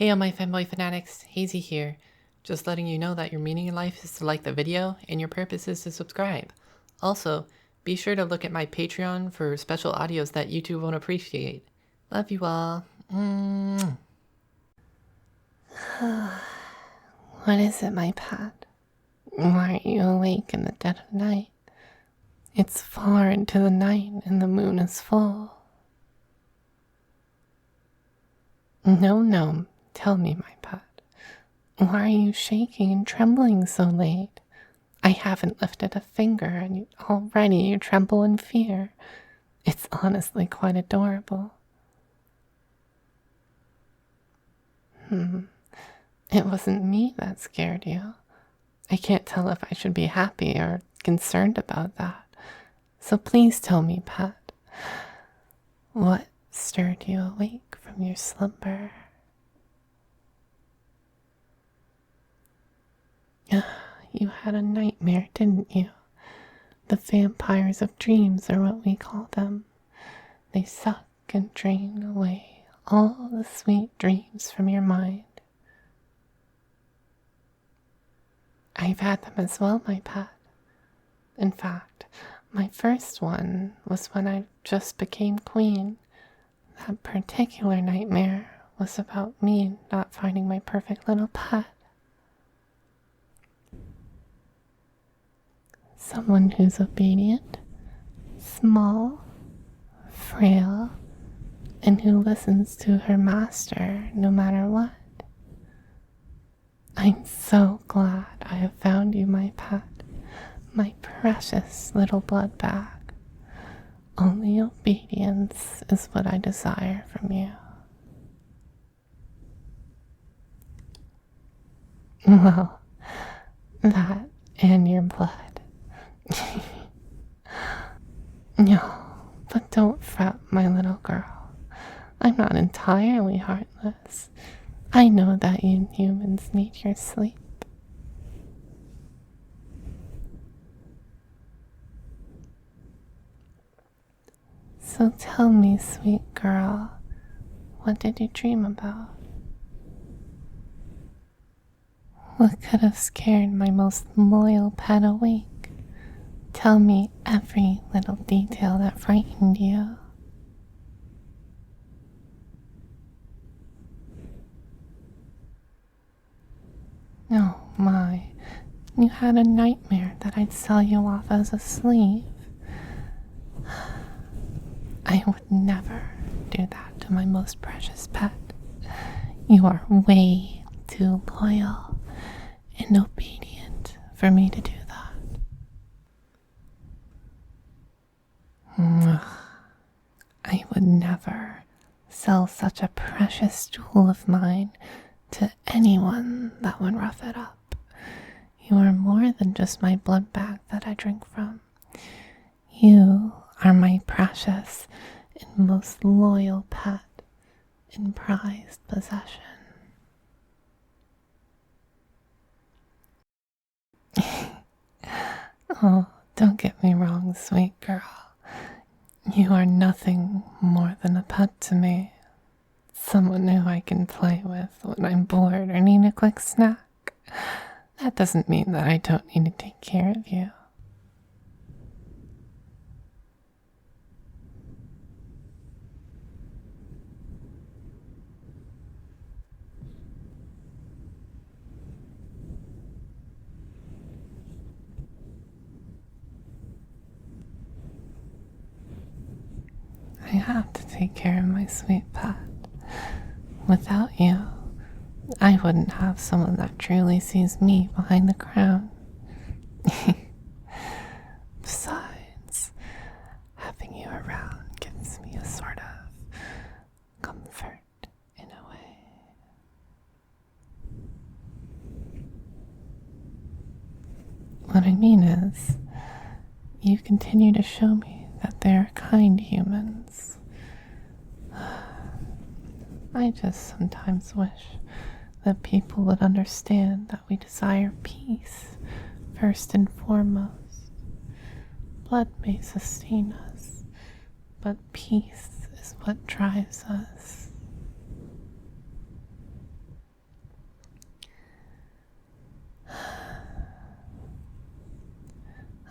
Hey all my Femboy fanatics, Hazy here. Just letting you know that your meaning in life is to like the video and your purpose is to subscribe. Also, be sure to look at my Patreon for special audios that YouTube won't appreciate. Love you all. What is it, my pet? Why are you awake in the dead of night? It's far into the night and the moon is full. No, tell me, my pet. Why are you shaking and trembling so late? I haven't lifted a finger and already you tremble in fear. It's honestly quite adorable. It wasn't me that scared you. I can't tell if I should be happy or concerned about that. So please tell me, pet, what stirred you awake from your slumber? You had a nightmare, didn't you? The vampires of dreams are what we call them. They suck and drain away all the sweet dreams from your mind. I've had them as well, my pet. In fact, my first one was when I just became queen. That particular nightmare was about me not finding my perfect little pet. Someone who's obedient, small, frail, and who listens to her master no matter what. I'm so glad I have found you, my pet, my precious little blood bag. Only obedience is what I desire from you. Well, that and your blood. No, but don't fret, my little girl. I'm not entirely heartless. I know that you humans need your sleep. So tell me, sweet girl, what did you dream about? What could have scared my most loyal pet awake? Tell me every little detail that frightened you. Oh my, you had a nightmare that I'd sell you off as a slave. I would never do that to my most precious pet. You are way too loyal and obedient for me to do that. I would never sell such a precious jewel of mine to anyone that would rough it up. You are more than just my blood bag that I drink from. You are my precious and most loyal pet and prized possession. Oh, don't get me wrong, sweet girl. You are nothing more than a pet to me. Someone who I can play with when I'm bored or need a quick snack. That doesn't mean that I don't need to take care of you. I have to take care of my sweet pet. Without you, I wouldn't have someone that truly sees me behind the crown. Besides, having you around gives me a sort of comfort in a way. What I mean is, you continue to show me that they are kind humans. I just sometimes wish that people would understand that we desire peace first and foremost. Blood may sustain us, but peace is what drives us.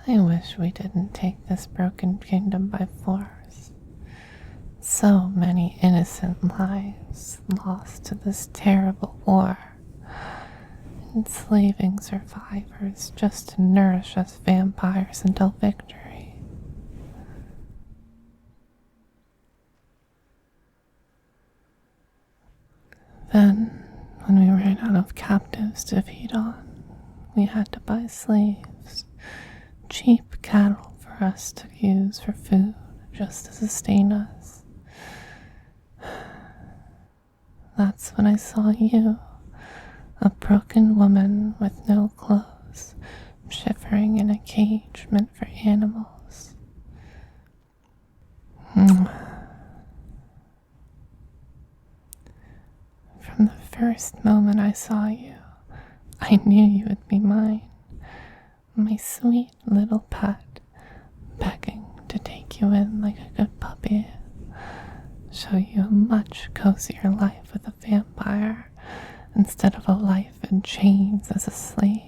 I wish we didn't take this broken kingdom by force. So many innocent lives lost to this terrible war, enslaving survivors just to nourish us vampires until victory. Then, when we ran out of captives to feed on, we had to buy slaves, cheap cattle for us to use for food just to sustain us. That's when I saw you, a broken woman with no clothes, shivering in a cage meant for animals. From the first moment I saw you, I knew you would be mine, my sweet little pet, begging to take you in like a good puppy, show you a much cozier life with a vampire instead of a life in chains as a slave.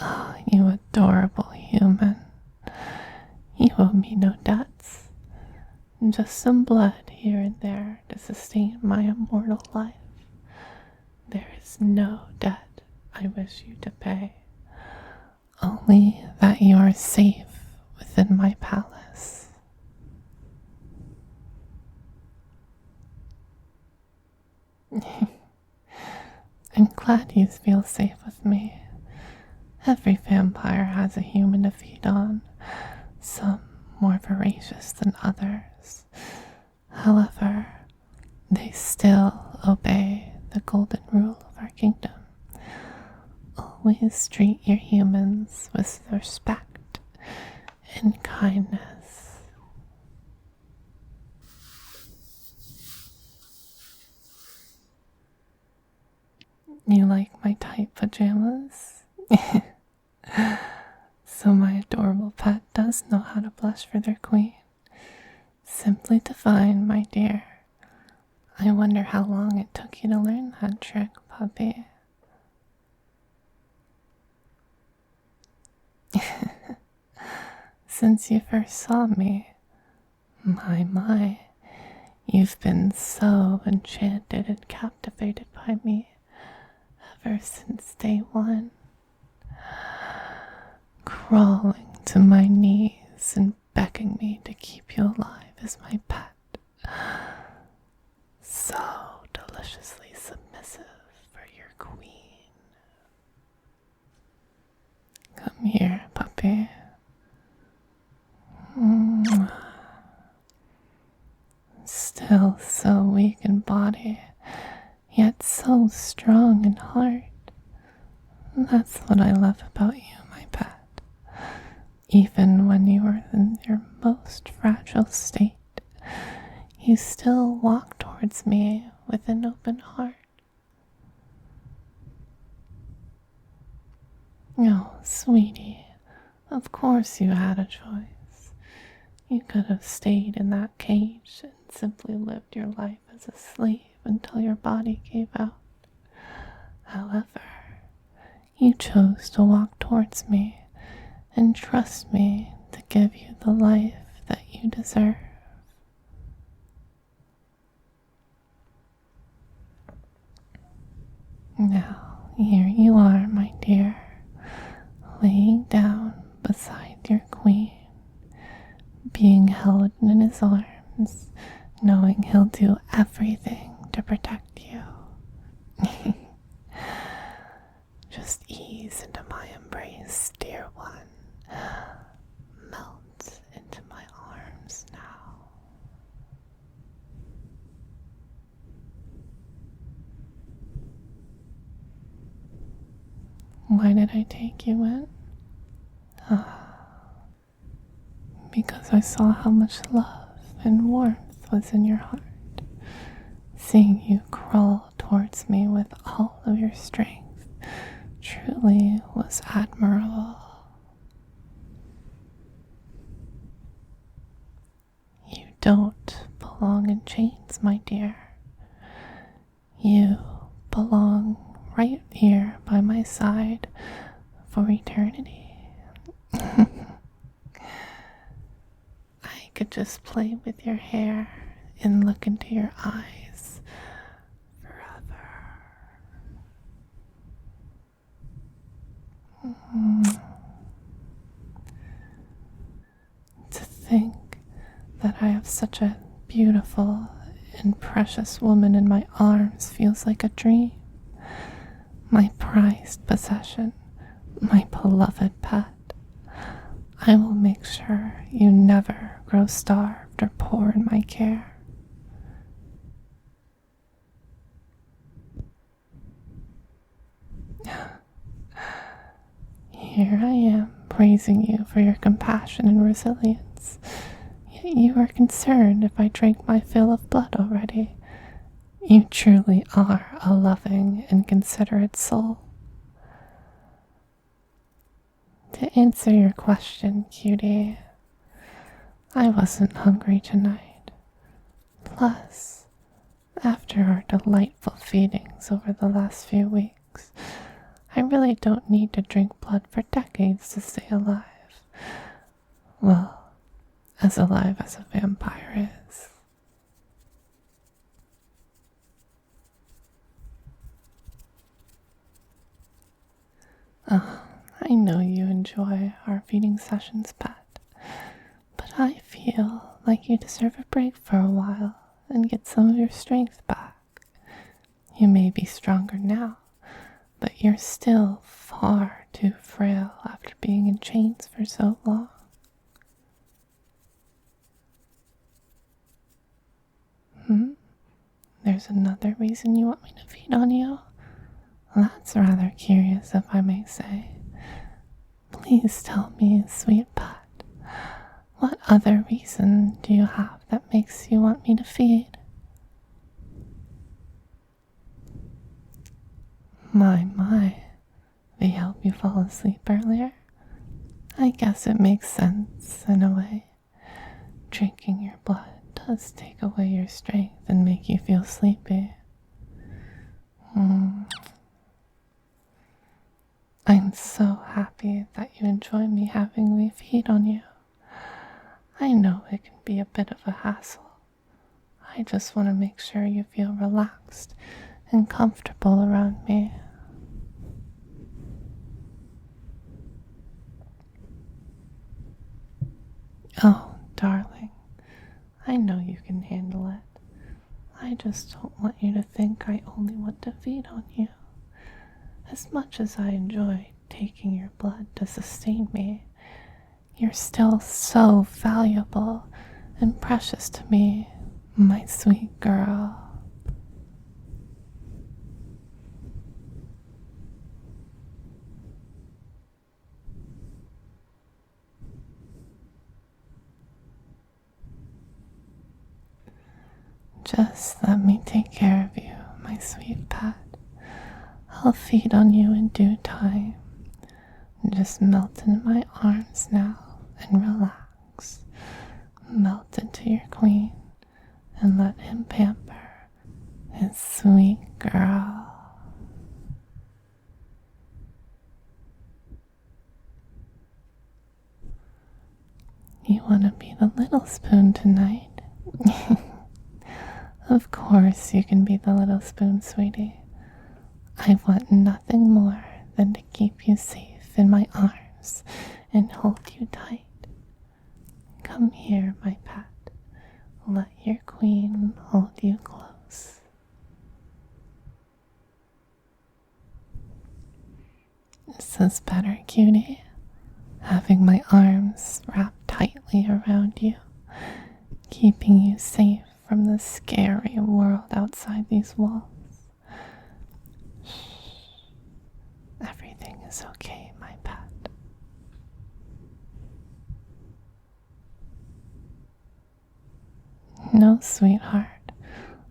Oh, you adorable human. You owe me no debts, just some blood here and there to sustain my immortal life. There is no debt I wish you to pay, only that you are safe within my palace. I'm glad you feel safe with me. Every vampire has a human to feed on, some more voracious than others. However, they still obey the golden rule of our kingdom. Always treat your humans with respect and kindness. You like my tight pajamas? So my adorable pet does know how to blush for their queen. Simply divine, my dear. I wonder how long it took you to learn that trick, puppy. Since you first saw me, my, you've been so enchanted and captivated by me ever since day one. Crawling to my knees and begging me to keep you alive as my pet. So deliciously submissive for your queen. Come here, puppy. Still so weak in body, yet so strong in heart. That's what I love about you, my pet. Even when you are in your most fragile state, you still walk towards me with an open heart. Oh, sweetie, of course you had a choice. You could have stayed in that cage and simply lived your life as a slave until your body gave out. However, you chose to walk towards me and trust me to give you the life that you deserve. Now, here you are, my dear, laying down beside your queen, being held in his arms, knowing he'll do everything to protect you. Just ease into my embrace, dear one. Melt into my arms now. Why did I take you in? Because I saw how much love and warmth was in your heart. Seeing you crawl towards me with all of your strength truly was admirable. You don't belong in chains, my dear. You belong right here by my side for eternity. I could just play with your hair and look into your eyes forever. To think that I have such a beautiful and precious woman in my arms feels like a dream. My prized possession, my beloved pet. I will make sure you never grow starved or poor in my care. Here I am praising you for your compassion and resilience. Yet you are concerned if I drank my fill of blood already. You truly are a loving and considerate soul. To answer your question, cutie, I wasn't hungry tonight. Plus, after our delightful feedings over the last few weeks, I really don't need to drink blood for decades to stay alive. Well, as alive as a vampire is. Oh, I know you enjoy our feeding sessions, pet, but I feel like you deserve a break for a while and get some of your strength back. You may be stronger now, but you're still far too frail after being in chains for so long. There's another reason you want me to feed on you? That's rather curious, if I may say. Please tell me, sweet pet, what other reason do you have that makes you want me to feed? My, they help you fall asleep earlier? I guess it makes sense in a way. Drinking your blood does take away your strength and make you feel sleepy. I'm so happy that you enjoy me having me feed on you. I know it can be a bit of a hassle. I just want to make sure you feel relaxed and comfortable around me. Oh, darling, I know you can handle it. I just don't want you to think I only want to feed on you. As much as I enjoy taking your blood to sustain me, you're still so valuable and precious to me, my sweet girl. Just let me take care of you, my sweet pet. I'll feed on you in due time. Just melt into my arms now and relax. Melt into your queen and let him pamper his sweet girl. You want to be the little spoon tonight? Of course you can be the little spoon, sweetie. I want nothing more than to keep you safe in my arms and hold you tight. Come here, my pet. Let your queen hold you close. This is better, cutie. Having my arms wrapped tightly around you, keeping you safe from the scary world outside these walls. Shh. Everything is okay, my pet. No, sweetheart,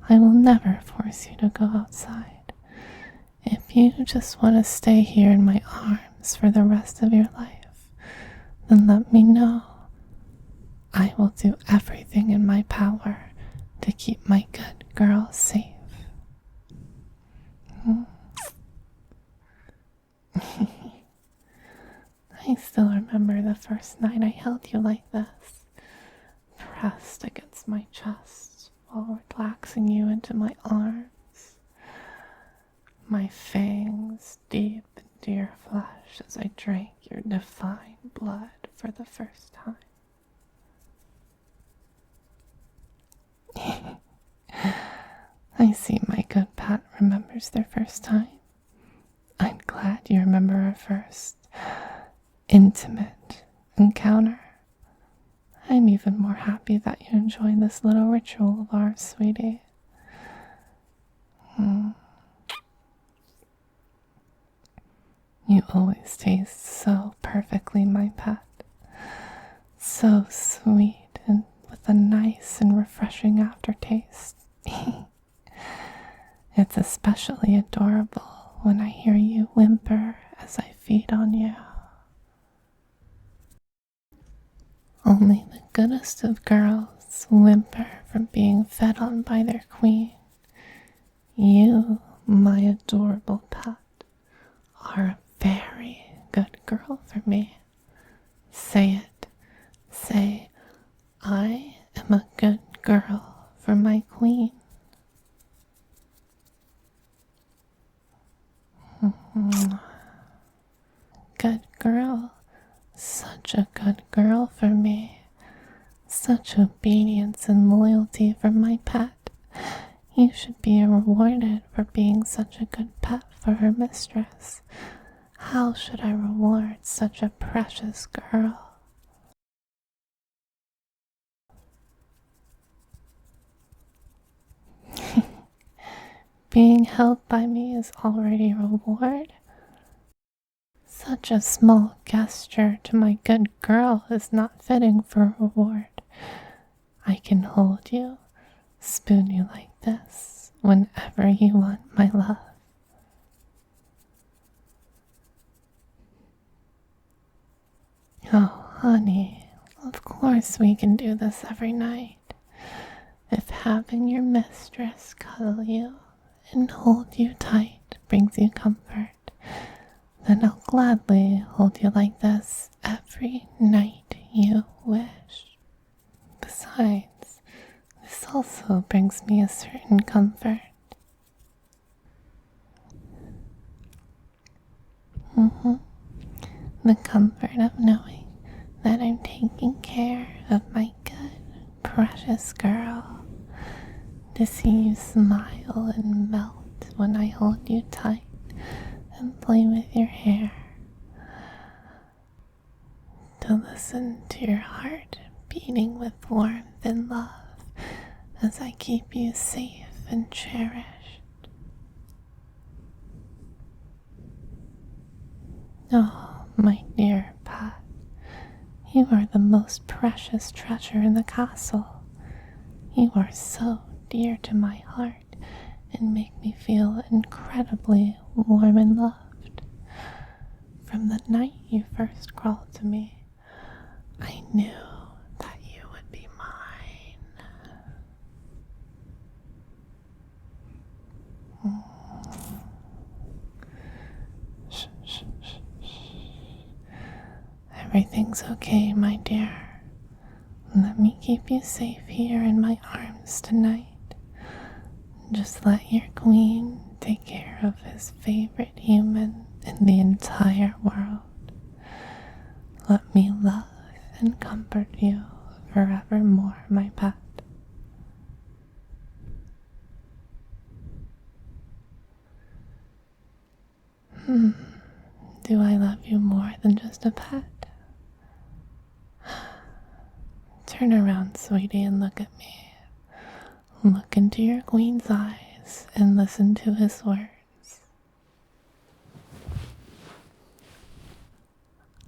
I will never force you to go outside. If you just want to stay here in my arms for the rest of your life, then let me know. I will do everything in my power to keep my good girl safe. I still remember the first night I held you like this, pressed against my chest while relaxing you into my arms, my fangs deep into your flesh as I drank your divine blood for the first time. I see my good pet remembers their first time. I'm glad you remember our first intimate encounter. I'm even more happy that you enjoy this little ritual of ours, sweetie. You always taste so perfectly, my pet. So sweet and with a nice and refreshing aftertaste. It's especially adorable when I hear you whimper as I feed on you. Only the goodest of girls whimper from being fed on by their queen. You, my adorable pet, are a very good girl for me. Say it. Say, I am a good girl for my queen. Good girl. Such a good girl for me. Such obedience and loyalty for my pet. You should be rewarded for being such a good pet for her mistress. How should I reward such a precious girl? Being held by me is already a reward. Such a small gesture to my good girl is not fitting for a reward. I can hold you, spoon you like this, whenever you want, my love. Oh, honey, of course we can do this every night. If having your mistress cuddle you and hold you tight brings you comfort, then I'll gladly hold you like this every night you wish. Besides, this also brings me a certain comfort. The comfort of knowing that I'm taking care of my good, precious girl. To see you smile and melt when I hold you tight and play with your hair. To listen to your heart beating with warmth and love as I keep you safe and cherished. Oh, my dear pet, you are the most precious treasure in the castle. You are so dear to my heart and make me feel incredibly warm and loved. From the night you first crawled to me, I knew that you would be mine. Shh, shh, shh, shh. Everything's okay, my dear. Let me keep you safe here in my arms tonight. Just let your queen take care of his favorite human in the entire world. Let me love and comfort you forevermore, my pet. Do I love you more than just a pet? Turn around, sweetie, and look at me. Look into your queen's eyes and listen to his words.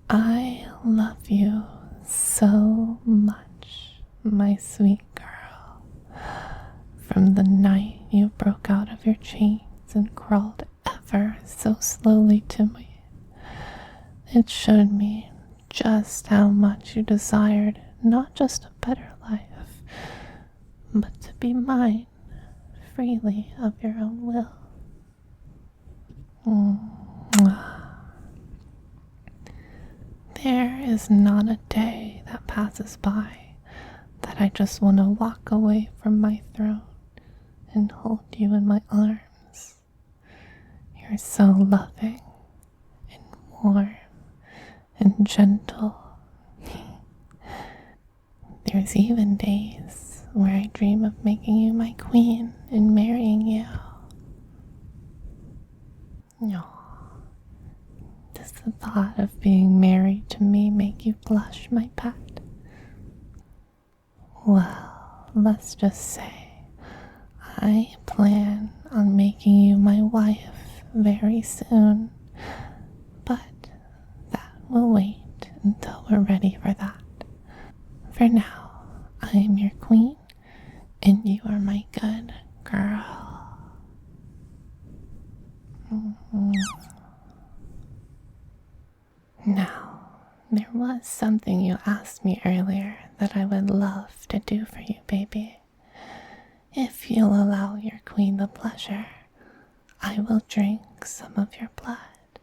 I love you so much, my sweet girl. From the night you broke out of your chains and crawled ever so slowly to me, it showed me just how much you desired not just a better life, but to be mine freely of your own will. There is not a day that passes by that I just want to walk away from my throne and hold you in my arms. You're so loving and warm and gentle. There's even days where I dream of making you my queen and marrying you. Does the thought of being married to me make you blush, my pet? Well, let's just say I plan on making you my wife very soon, but that will wait until we're ready for that. For now, I am your queen, and you are my good girl. Now, there was something you asked me earlier that I would love to do for you, baby. If you'll allow your queen the pleasure, I will drink some of your blood,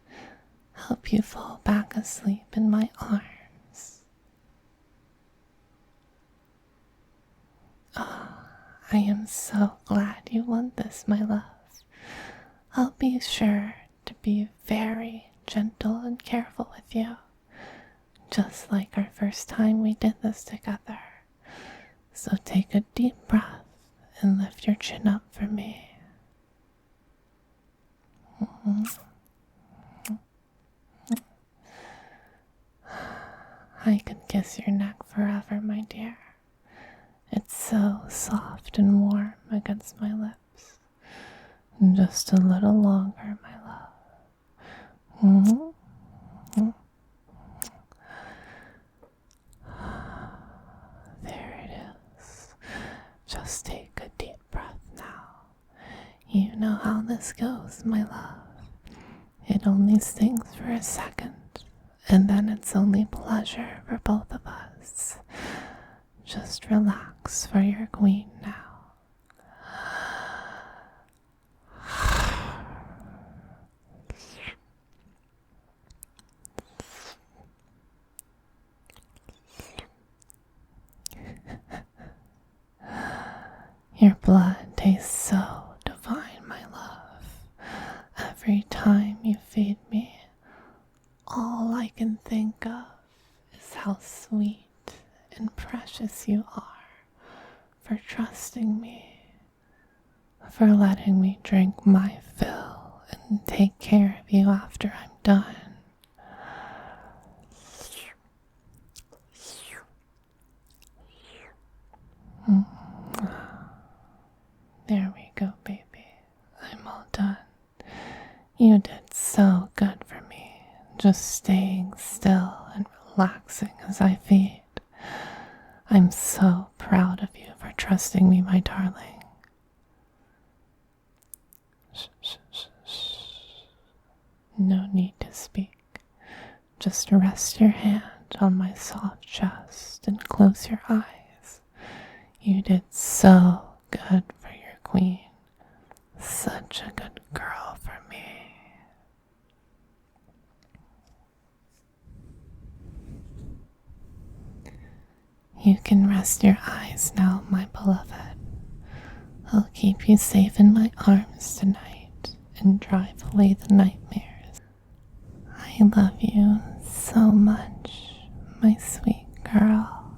help you fall back asleep in my arms. Oh, I am so glad you want this, my love. I'll be sure to be very gentle and careful with you, just like our first time we did this together. So take a deep breath and lift your chin up for me. I could kiss your neck forever, my dear. It's so soft and warm against my lips. Just a little longer, my love. There it is. Just take a deep breath now. You know how this goes, my love. It only stings for a second, and then it's only pleasure for both of us. Just relax for your queen now. Your blood tastes so divine, my love. Every time you feed me, all I can think of is how sweet and precious you are, for trusting me, for letting me drink my fill and take care of you after I'm done. There we go, baby. I'm all done. You did so good for me, just staying still and relaxing as I feed. I'm so proud of you for trusting me, my darling. Shh, shh, shh, shh. No need to speak. Just rest your hand on my soft chest and close your eyes. You did so good for your queen. Such a good girl for me. You can rest your eyes now, my beloved. I'll keep you safe in my arms tonight and drive away the nightmares. I love you so much, my sweet girl.